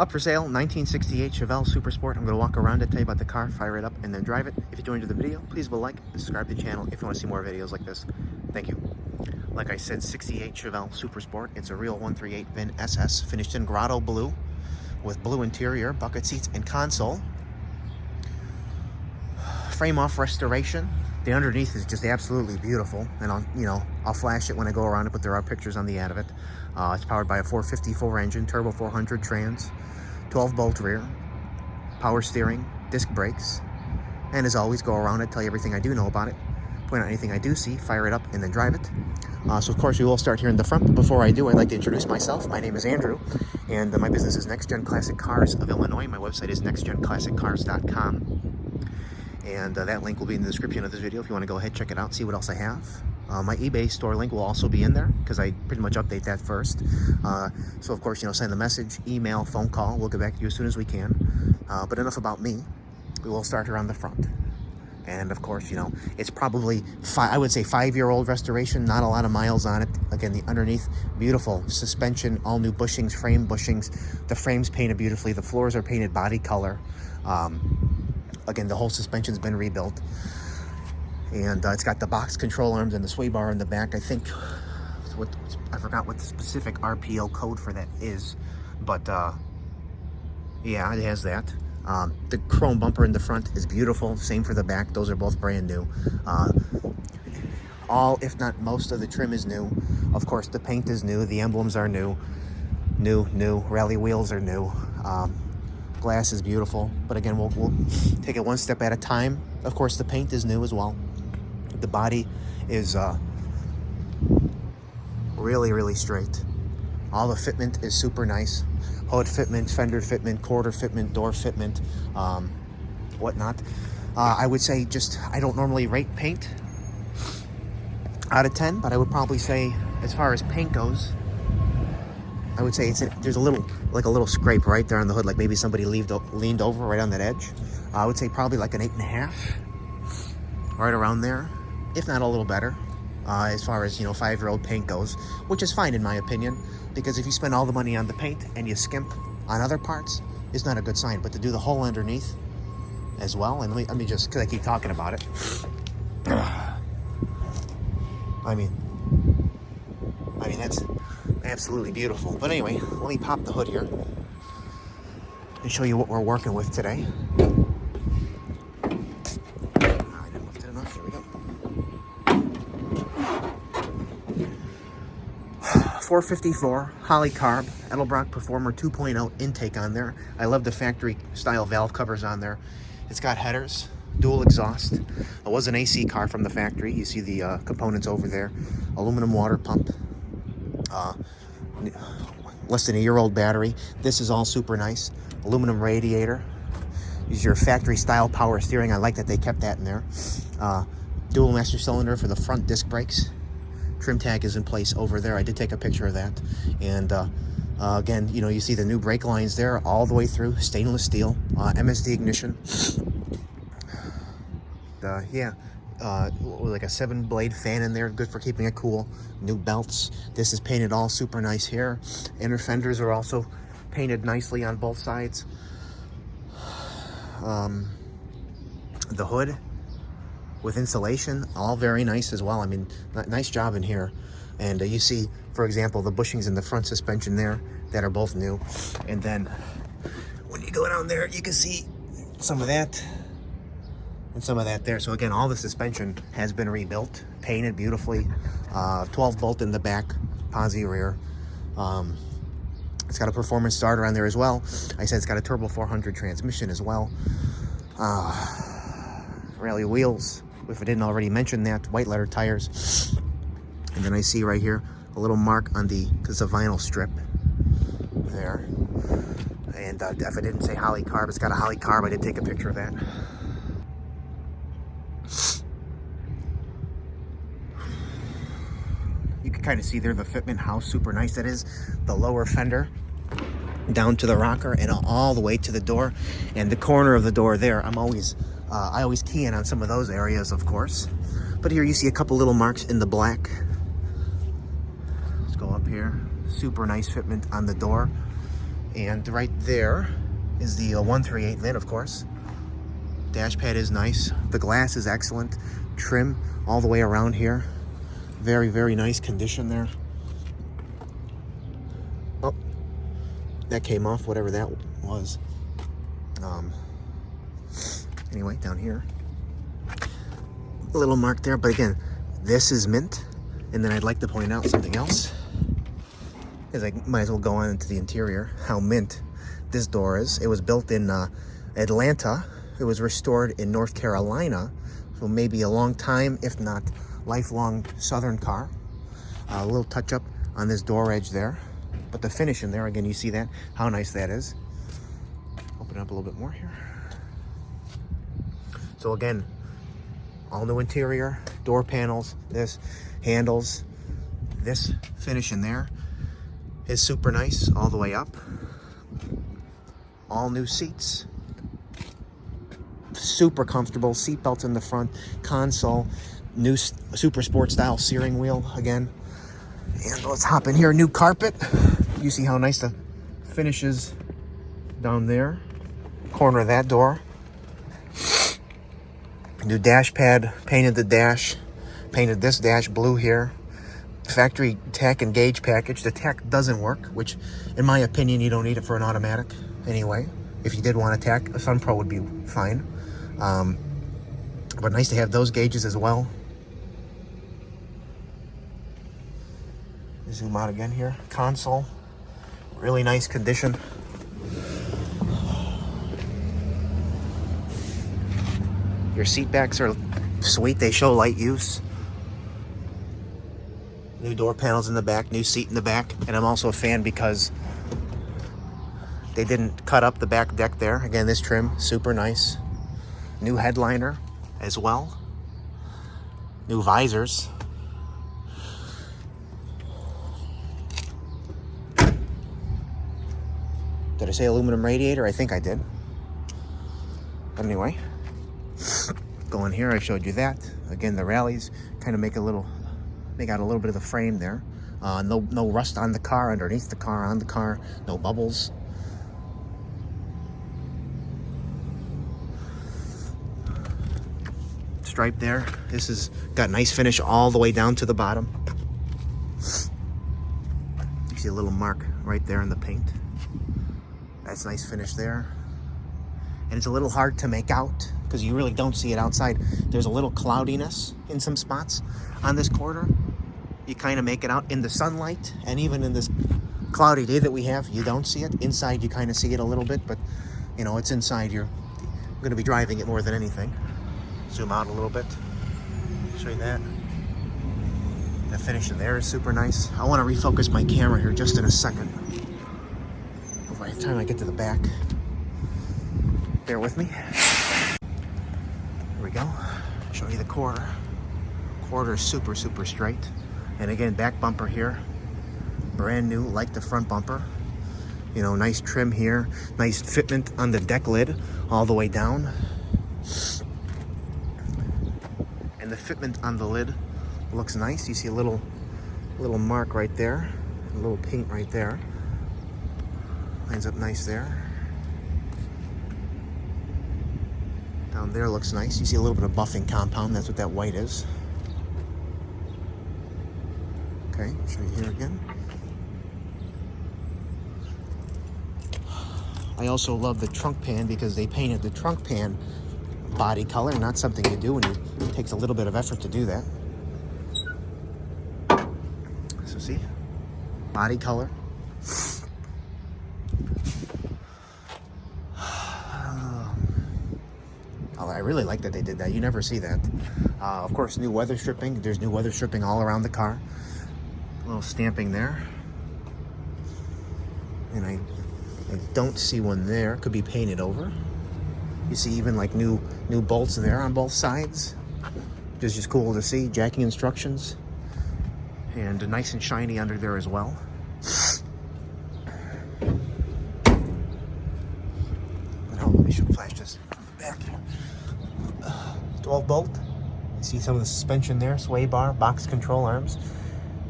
Up for sale, 1968 Chevelle Super Sport. I'm going to walk around it, tell you about the car, fire it up, and then drive it. If you enjoyed the video, please leave a like, subscribe to the channel if you want to see more videos like this. Thank you. Like I said, 68 Chevelle Super Sport. It's a real 138 VIN SS, finished in Grotto blue, with blue interior, bucket seats, and console. Frame off restoration. The underneath is just absolutely beautiful, and I'll flash it when I go around it, but there are pictures on the ad of it. It's powered by a 454 engine, turbo 400 trans, 12 bolt rear, power steering, disc brakes, and as always, go around it, tell you everything I do know about it, point out anything I do see, fire it up, and then drive it. So of course we will start here in the front, but before I do, I'd like to introduce myself. My name is Andrew, and my business is Next Gen Classic Cars of Illinois. My website is nextgenclassiccars.com. And that link will be in the description of this video if you want to go ahead, check it out, see what else I have. My eBay store link will also be in there because I pretty much update that first. So of course, send a message, email, phone call. We'll get back to you as soon as we can. But enough about me. We will start around the front. And of course, it's probably, I would say 5-year-old restoration, not a lot of miles on it. Again, the underneath, beautiful suspension, all new bushings, frame bushings. The frame's painted beautifully. The floors are painted body color. Again, the whole suspension's been rebuilt. And it's got the box control arms and the sway bar in the back. I think, I forgot what the specific RPO code for that is. But, yeah, it has that. The chrome bumper in the front is beautiful. Same for the back. Those are both brand new. All, if not most of the trim is new. Of course, the paint is new. The emblems are new. New. Rally wheels are new. Glass is beautiful, but again, we'll take it one step at a time. Of course, the paint is new as well. The body is really straight. All the fitment is super nice. Hood fitment, fender fitment, quarter fitment, door fitment, whatnot. I would say I don't normally rate paint out of 10, but I would probably say, as far as paint goes, I would say there's a little scrape right there on the hood, like maybe somebody leaned over right on that edge. I would say probably like an 8.5, right around there, if not a little better, as far as 5-year-old paint goes, which is fine in my opinion, because if you spend all the money on the paint and you skimp on other parts, it's not a good sign. But to do the whole underneath as well, and let me just, because I keep talking about it, I mean that's absolutely beautiful. But anyway, let me pop the hood here and show you what we're working with today. I didn't lift it enough. Here we go. 454 Holly Carb Edelbrock Performer 2.0 intake on there. I love the factory style valve covers on there. It's got headers, dual exhaust. It was an AC car from the factory. You see the components over there. Aluminum water pump. Less than a year-old battery. This is all super nice. Aluminum radiator. Use your factory style power steering. I like that they kept that in there. Dual master cylinder for the front disc brakes. Trim tag is in place over there. I did take a picture of that. And again, you see the new brake lines there all the way through. Stainless steel. MSD ignition. Yeah. Like a 7-blade fan in there, good for keeping it cool. New belts. This is painted all super nice here. Inner fenders are also painted nicely on both sides. The hood with insulation, all very nice as well. I mean, nice job in here. And you see, for example, the bushings in the front suspension there that are both new. And then when you go down there, you can see some of that and some of that there. So again, all the suspension has been rebuilt, painted beautifully. 12 bolt in the back, Posi rear. It's got a performance starter on there as well. I said it's got a turbo 400 transmission as well. Rally wheels, if I didn't already mention that. White letter tires. And then I see right here a little mark on because it's a vinyl strip there. And if I didn't say Holly Carb, it's got a Holly Carb. I did take a picture of that. You can kind of see there the fitment, how super nice that is. The lower fender down to the rocker and all the way to the door. And the corner of the door there, I always key in on some of those areas, of course. But here you see a couple little marks in the black. Let's go up here. Super nice fitment on the door. And right there is the 138 VIN, of course. Dash pad is nice. The glass is excellent. Trim all the way around here. Very, very nice condition there. Oh, that came off, whatever that was. Anyway, down here, a little mark there, but again, this is mint. And then I'd like to point out something else, is I might as well go on into the interior, how mint this door is. It was built in Atlanta. It was restored in North Carolina, so maybe a long time, if not lifelong Southern car. A little touch up on this door edge there, but the finish in there, again, you see that, how nice that is. Open it up a little bit more here. So again, all new interior, door panels, this, handles, this finish in there is super nice all the way up. All new seats, super comfortable, seat belts in the front, console, new super sport style steering wheel again. And let's hop in here, new carpet. You see how nice the finish is down there, corner of that door. New dash pad, painted the dash, painted this dash blue here. Factory tech and gauge package. The tech doesn't work, which in my opinion, you don't need it for an automatic anyway. If you did want a tech, a Sun Pro would be fine. But nice to have those gauges as well. Zoom out again here. Console, really nice condition. Your seat backs are sweet, they show light use. New door panels in the back, new seat in the back. And I'm also a fan because they didn't cut up the back deck there. Again, this trim, super nice. New headliner as well. New visors. Did I say aluminum radiator? I think I did. But anyway, go in here, I showed you that. Again, the rallies kind of make out a little bit of the frame there. No rust on the car, underneath the car, on the car, no bubbles. Stripe there. This has got nice finish all the way down to the bottom. You see a little mark right there in the paint. That's nice finish there. And it's a little hard to make out because you really don't see it outside. There's a little cloudiness in some spots on this quarter. You kind of make it out in the sunlight, and even in this cloudy day that we have, you don't see it. Inside, you kind of see it a little bit, but you know, it's inside. You're going to be driving it more than anything. Zoom out a little bit. Show you that. The finish in there is super nice. I want to refocus my camera here just in a second. By the time I get to the back, bear with me. Here we go. Show you the quarter. Quarter is super, super straight. And again, back bumper here, brand new, like the front bumper. You know, nice trim here, nice fitment on the deck lid all the way down. And the fitment on the lid looks nice. You see a little mark right there, a little paint right there. Lines up nice there. Down there looks nice. You see a little bit of buffing compound. That's what that white is. Okay, show you here again. I also love the trunk pan because they painted the trunk pan body color, not something you do, and it takes a little bit of effort to do that. So see, body color. I really like that they did that. You never see that. Of course, new weather stripping. There's new weather stripping all around the car. A little stamping there. And I don't see one there. Could be painted over. You see even like new bolts there on both sides. Which is just cool to see. Jacking instructions. And nice and shiny under there as well. Oh, let me show flash this from the back here. 12 bolt. You see some of the suspension there, sway bar, box control arms,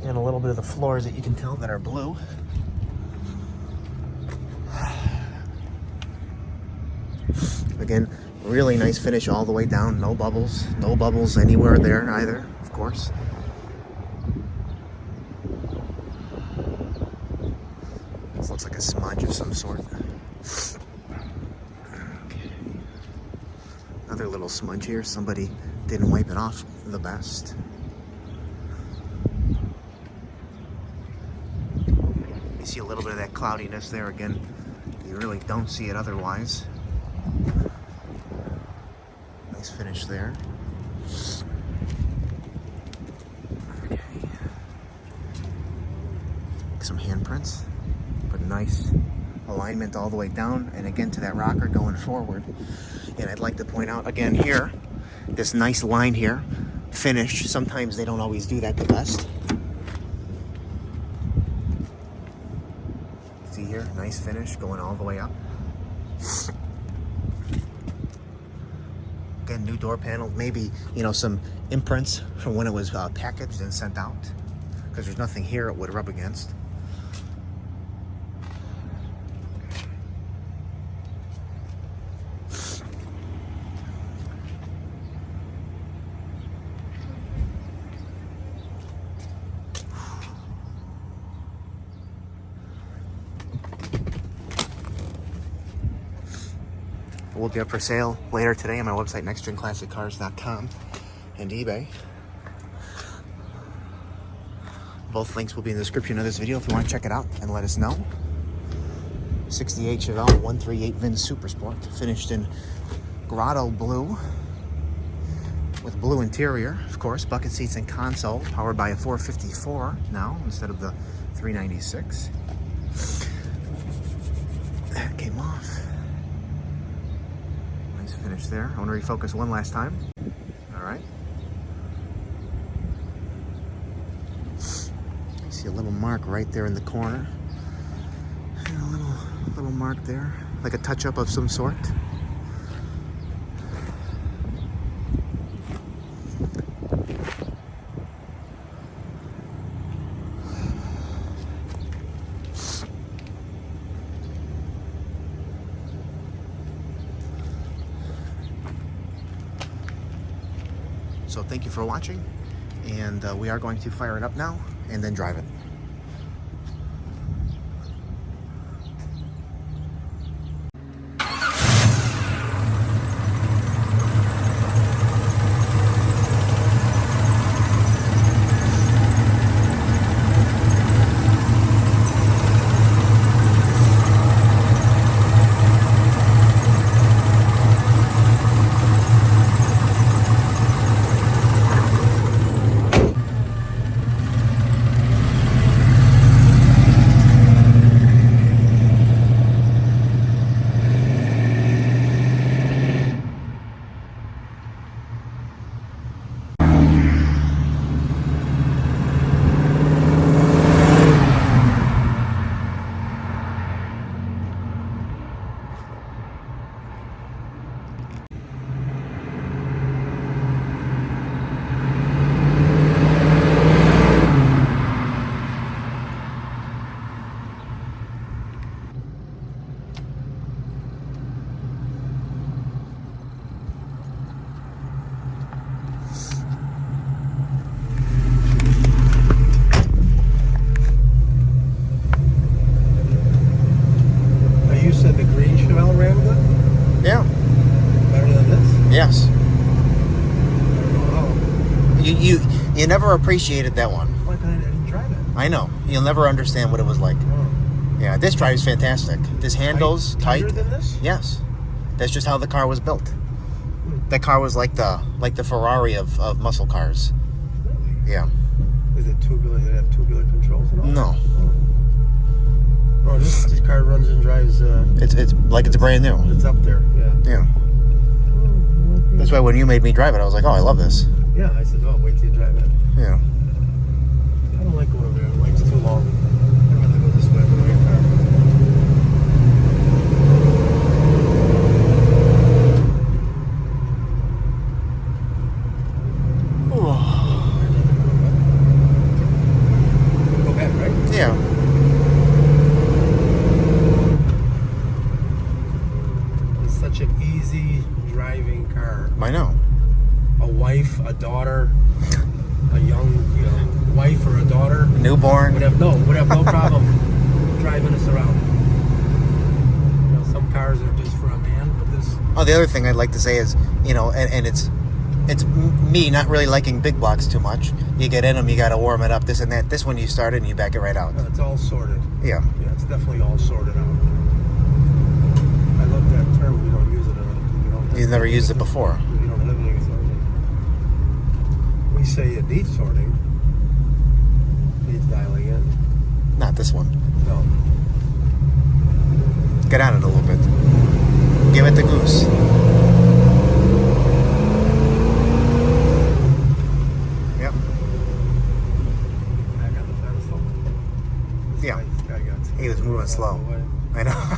and a little bit of the floors that you can tell that are blue. Again, really nice finish all the way down. No bubbles. No bubbles anywhere there either, of course. This looks like a smudge of some sort. Okay. Another little smudge here. Somebody didn't wipe it off the best. You see a little bit of that cloudiness there again. You really don't see it otherwise. Nice finish there. Okay. Some handprints, but nice alignment all the way down, and again to that rocker going forward. And I'd like to point out again here, this nice line here, finish. Sometimes they don't always do that the best. See here, nice finish going all the way up. Again, new door panel, maybe, you know, some imprints from when it was packaged and sent out, because there's nothing here it would rub against. Will be up for sale later today on my website, nextgenclassiccars.com and eBay. Both links will be in the description of this video if you want to check it out and let us know. 68 Chevelle 138 VIN Super Sport, finished in Grotto blue with blue interior, of course, bucket seats and console, powered by a 454 now instead of the 396. That came off. Finish there. I want to refocus one last time. All right. See a little mark right there in the corner. And a little mark there, like a touch-up of some sort. So thank you for watching, and we are going to fire it up now and then drive it. Yes. You never appreciated that one. Why I didn't drive it? I know. You'll never understand what it was like. Oh. Yeah, this drives fantastic. This handles tight. Tighter than this? Yes. That's just how the car was built. That car was like the Ferrari of muscle cars. Really? Yeah. Is it tubular? Does it have tubular controls and all? No. Oh, this car runs and drives. It's like it's brand new. It's up there. Yeah. Yeah. That's why when you made me drive it, I was like, oh, I love this. Yeah, I said, oh, wait till you drive it. Yeah. I don't like going over there. The line's too long. I'd rather go this way with my car. Go back, right? Yeah. It's such an driving car. I know. A wife, a daughter, a young, wife or a daughter. Newborn. Would have no problem driving us around. Some cars are just for a man, but this. Oh, the other thing I'd like to say is, and it's me not really liking big blocks too much. You get in them, you got to warm it up, this and that. This one you start it and you back it right out. It's all sorted. Yeah. Yeah, it's definitely all sorted out. I love that term. We don't use it enough. You've never used it before. We don't have anything sorted. We say it needs sorting. Needs dialing in. Not this one. No. Get on it a little bit. Give it the goose. Yep. Back on the pedestal. Yeah. This guy got He was moving slow. I know.